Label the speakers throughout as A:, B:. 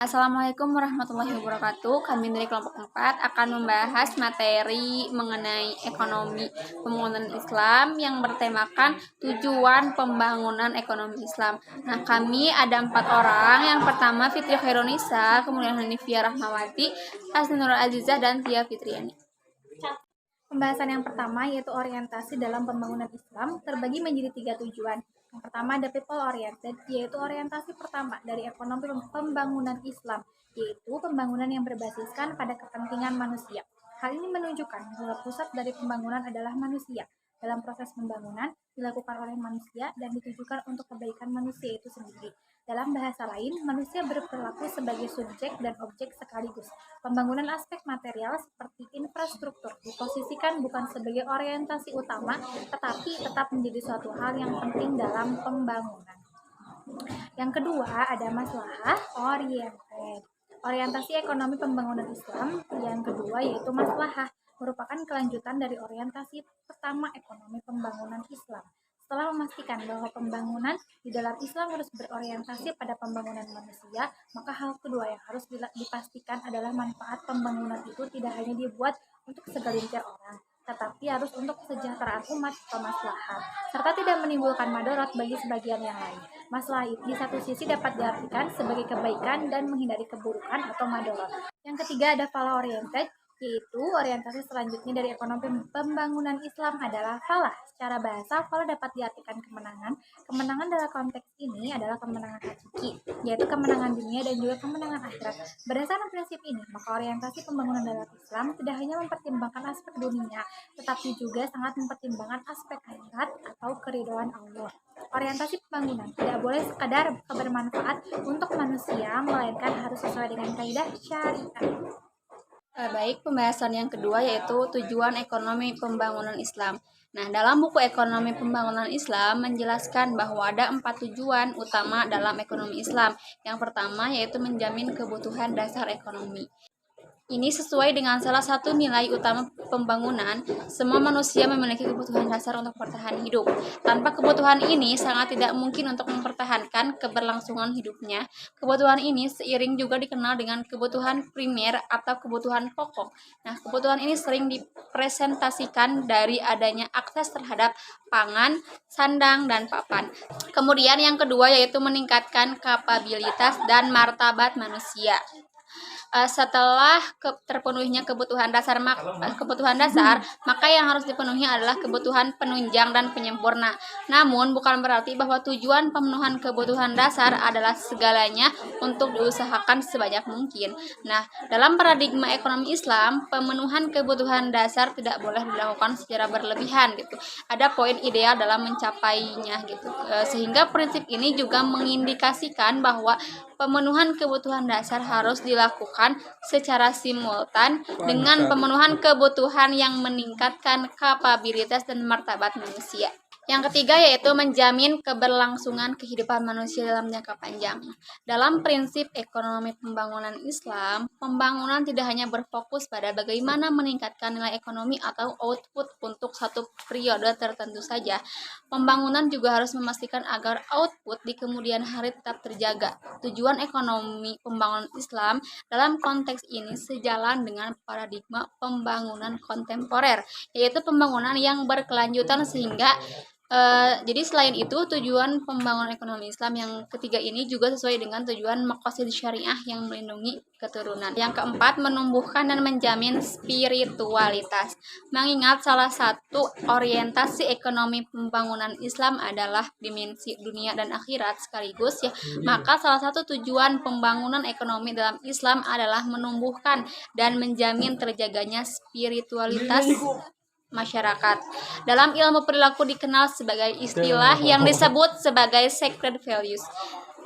A: Assalamualaikum warahmatullahi wabarakatuh. Kami dari kelompok 4 akan membahas materi mengenai ekonomi pembangunan Islam yang bertemakan tujuan pembangunan ekonomi Islam. Nah, kami ada 4 orang. Yang pertama Fitri Khairunisa, kemudian Hanifia Rahmawati, Hasni Nurul Azizah, dan Tia Fitriani.
B: Pembahasan yang pertama yaitu orientasi dalam pembangunan Islam terbagi menjadi 3 tujuan. Yang pertama ada people oriented, yaitu orientasi pertama dari ekonomi pembangunan Islam, yaitu pembangunan yang berbasiskan pada kepentingan manusia. Hal ini menunjukkan bahwa pusat dari pembangunan adalah manusia. Dalam proses pembangunan dilakukan oleh manusia dan ditujukan untuk kebaikan manusia itu sendiri. Dalam bahasa lain, manusia berperilaku sebagai subjek dan objek sekaligus. Pembangunan aspek material seperti infrastruktur diposisikan bukan sebagai orientasi utama, tetapi tetap menjadi suatu hal yang penting dalam pembangunan. Yang kedua, ada maslahah oriented. Orientasi ekonomi pembangunan Islam yang kedua yaitu maslahah, merupakan kelanjutan dari orientasi pertama ekonomi pembangunan Islam. Setelah memastikan bahwa pembangunan di dalam Islam harus berorientasi pada pembangunan manusia, maka hal kedua yang harus dipastikan adalah manfaat pembangunan itu tidak hanya dibuat untuk segelintir orang, tetapi harus untuk kesejahteraan umat atau maslahat, serta tidak menimbulkan madorot bagi sebagian yang lain. Masalah di satu sisi dapat diartikan sebagai kebaikan dan menghindari keburukan atau madorot. Yang ketiga ada falah oriented, yaitu orientasi selanjutnya dari ekonomi pembangunan Islam adalah falah. Secara bahasa, falah dapat diartikan kemenangan. Kemenangan dalam konteks ini adalah kemenangan hakiki, yaitu kemenangan dunia dan juga kemenangan akhirat. Berdasarkan prinsip ini, maka orientasi pembangunan dalam Islam tidak hanya mempertimbangkan aspek dunia, tetapi juga sangat mempertimbangkan aspek akhirat atau keridhaan Allah. Orientasi pembangunan tidak boleh sekadar bermanfaat untuk manusia, melainkan harus sesuai dengan kaidah syariat.
A: Baik, pembahasan yang kedua yaitu tujuan ekonomi pembangunan Islam. Nah, dalam buku Ekonomi Pembangunan Islam menjelaskan bahwa ada 4 tujuan utama dalam ekonomi Islam. Yang pertama yaitu menjamin kebutuhan dasar ekonomi. Ini sesuai dengan salah satu nilai utama pembangunan, semua manusia memiliki kebutuhan dasar untuk bertahan hidup. Tanpa kebutuhan ini, sangat tidak mungkin untuk mempertahankan keberlangsungan hidupnya. Kebutuhan ini seiring juga dikenal dengan kebutuhan primer atau kebutuhan pokok. Nah, kebutuhan ini sering dipresentasikan dari adanya akses terhadap pangan, sandang, dan papan. Kemudian yang kedua yaitu meningkatkan kapabilitas dan martabat manusia. Setelah terpenuhinya kebutuhan dasar, maka yang harus dipenuhi adalah kebutuhan penunjang dan penyempurna. Namun bukan berarti bahwa tujuan pemenuhan kebutuhan dasar adalah segalanya untuk diusahakan sebanyak mungkin. Nah, dalam paradigma ekonomi Islam, pemenuhan kebutuhan dasar tidak boleh dilakukan secara berlebihan gitu. Ada poin ideal dalam mencapainya gitu. Sehingga prinsip ini juga mengindikasikan bahwa pemenuhan kebutuhan dasar harus dilakukan secara simultan dengan pemenuhan kebutuhan yang meningkatkan kapabilitas dan martabat manusia. Yang ketiga yaitu menjamin keberlangsungan kehidupan manusia dalam jangka panjang. Dalam prinsip ekonomi pembangunan Islam, pembangunan tidak hanya berfokus pada bagaimana meningkatkan nilai ekonomi atau output untuk satu periode tertentu saja. Pembangunan juga harus memastikan agar output di kemudian hari tetap terjaga. Tujuan ekonomi pembangunan Islam dalam konteks ini sejalan dengan paradigma pembangunan kontemporer, yaitu pembangunan yang berkelanjutan sehingga jadi selain itu, tujuan pembangunan ekonomi Islam yang ketiga ini juga sesuai dengan tujuan maqasid syariah yang melindungi keturunan. Yang keempat, menumbuhkan dan menjamin spiritualitas. Mengingat salah satu orientasi ekonomi pembangunan Islam adalah dimensi dunia dan akhirat sekaligus ya, maka salah satu tujuan pembangunan ekonomi dalam Islam adalah menumbuhkan dan menjamin terjaganya spiritualitas masyarakat. Dalam ilmu perilaku dikenal sebagai istilah yang disebut sebagai sacred values,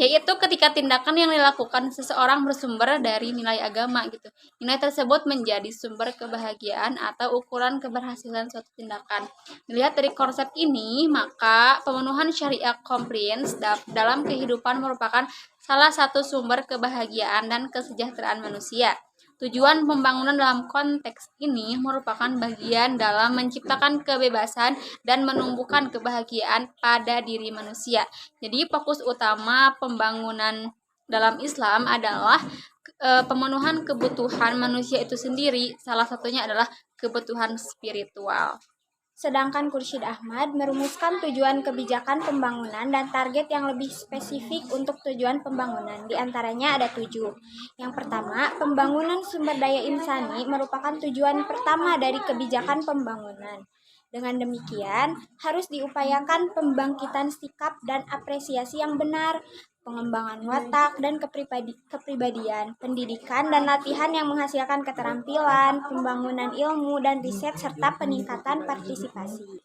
A: yaitu ketika tindakan yang dilakukan seseorang bersumber dari nilai agama gitu. Nilai tersebut menjadi sumber kebahagiaan atau ukuran keberhasilan suatu tindakan. Dilihat dari konsep ini, maka pemenuhan syariah compliance dalam kehidupan merupakan salah satu sumber kebahagiaan dan kesejahteraan manusia. Tujuan pembangunan dalam konteks ini merupakan bagian dalam menciptakan kebebasan dan menumbuhkan kebahagiaan pada diri manusia. Jadi fokus utama pembangunan dalam Islam adalah pemenuhan kebutuhan manusia itu sendiri, salah satunya adalah kebutuhan spiritual.
C: Sedangkan Khursyid Ahmad merumuskan tujuan kebijakan pembangunan dan target yang lebih spesifik untuk tujuan pembangunan. Di antaranya ada 7. Yang pertama, pembangunan sumber daya insani merupakan tujuan pertama dari kebijakan pembangunan. Dengan demikian, harus diupayakan pembangkitan sikap dan apresiasi yang benar, pengembangan watak dan kepribadian, pendidikan dan latihan yang menghasilkan keterampilan, pembangunan ilmu dan riset, serta peningkatan partisipasi.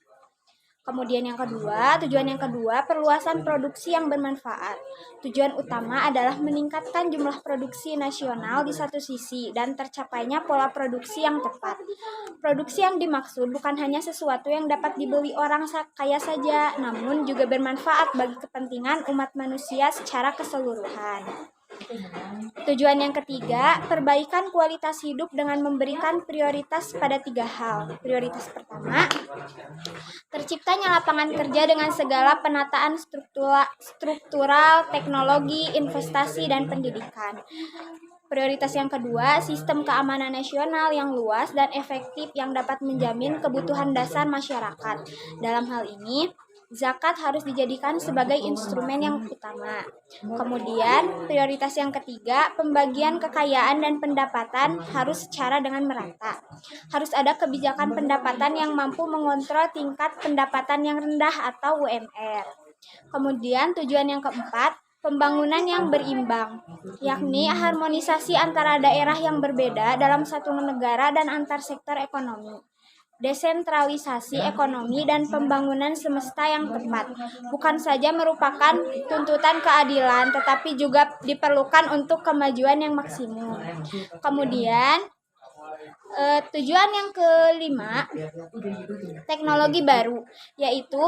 C: Kemudian tujuan yang kedua, perluasan produksi yang bermanfaat. Tujuan utama adalah meningkatkan jumlah produksi nasional di satu sisi dan tercapainya pola produksi yang tepat. Produksi yang dimaksud bukan hanya sesuatu yang dapat dibeli orang kaya saja, namun juga bermanfaat bagi kepentingan umat manusia secara keseluruhan. Tujuan yang ketiga, perbaikan kualitas hidup dengan memberikan prioritas pada 3 hal. Prioritas pertama, terciptanya lapangan kerja dengan segala penataan struktural, teknologi, investasi, dan pendidikan. Prioritas yang kedua, sistem keamanan nasional yang luas dan efektif yang dapat menjamin kebutuhan dasar masyarakat. Dalam hal ini, zakat harus dijadikan sebagai instrumen yang utama. Kemudian, prioritas yang ketiga, pembagian kekayaan dan pendapatan harus secara dengan merata. Harus ada kebijakan pendapatan yang mampu mengontrol tingkat pendapatan yang rendah atau UMR. Kemudian, tujuan yang keempat, pembangunan yang berimbang, yakni harmonisasi antara daerah yang berbeda dalam satu negara dan antar sektor ekonomi. Desentralisasi ekonomi dan pembangunan semesta yang tepat bukan saja merupakan tuntutan keadilan, tetapi juga diperlukan untuk kemajuan yang maksimum. Kemudian, tujuan yang kelima, teknologi baru, yaitu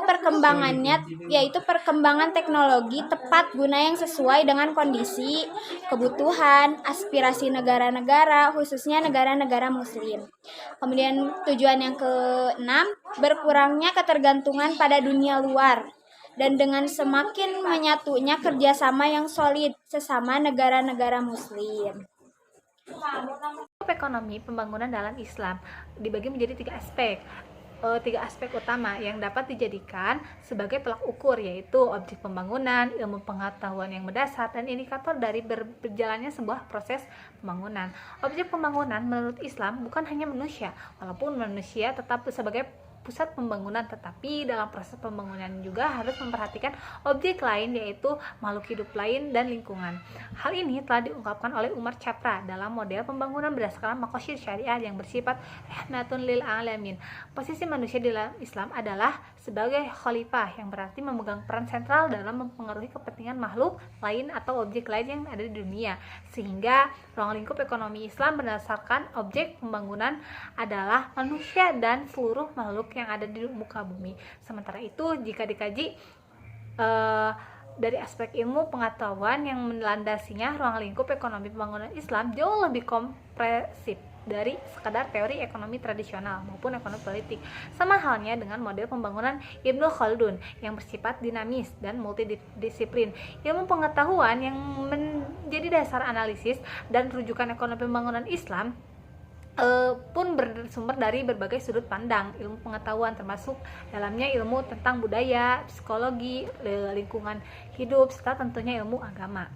C: perkembangan teknologi tepat guna yang sesuai dengan kondisi, kebutuhan, aspirasi negara-negara, khususnya negara-negara muslim. Kemudian tujuan yang keenam, berkurangnya ketergantungan pada dunia luar dan dengan semakin menyatunya kerjasama yang solid sesama negara-negara muslim.
B: Ekonomi pembangunan dalam Islam dibagi menjadi 3 aspek. 3 aspek utama yang dapat dijadikan sebagai tolak ukur, yaitu objek pembangunan, ilmu pengetahuan yang mendasar, dan indikator dari berjalannya sebuah proses pembangunan. Objek pembangunan menurut Islam bukan hanya manusia, walaupun manusia tetap sebagai pusat pembangunan, tetapi dalam proses pembangunan juga harus memperhatikan objek lain, yaitu makhluk hidup lain dan lingkungan. Hal ini telah diungkapkan oleh Umar Chapra dalam model pembangunan berdasarkan maqasid syariah yang bersifat rahmatun lil alamin. Posisi manusia di dalam Islam adalah sebagai khalifah, yang berarti memegang peran sentral dalam mempengaruhi kepentingan makhluk lain atau objek lain yang ada di dunia, sehingga ruang lingkup ekonomi Islam berdasarkan objek pembangunan adalah manusia dan seluruh makhluk yang ada di muka bumi. Sementara itu, jika dikaji dari aspek ilmu pengetahuan yang melandasinya, ruang lingkup ekonomi pembangunan Islam jauh lebih kompresif dari sekadar teori ekonomi tradisional maupun ekonomi politik. Sama halnya dengan model pembangunan Ibnu Khaldun yang bersifat dinamis dan multidisiplin. Ilmu pengetahuan yang menjadi dasar analisis dan rujukan ekonomi pembangunan Islam pun bersumber dari berbagai sudut pandang ilmu pengetahuan, termasuk dalamnya ilmu tentang budaya, psikologi, lingkungan hidup, serta tentunya ilmu agama.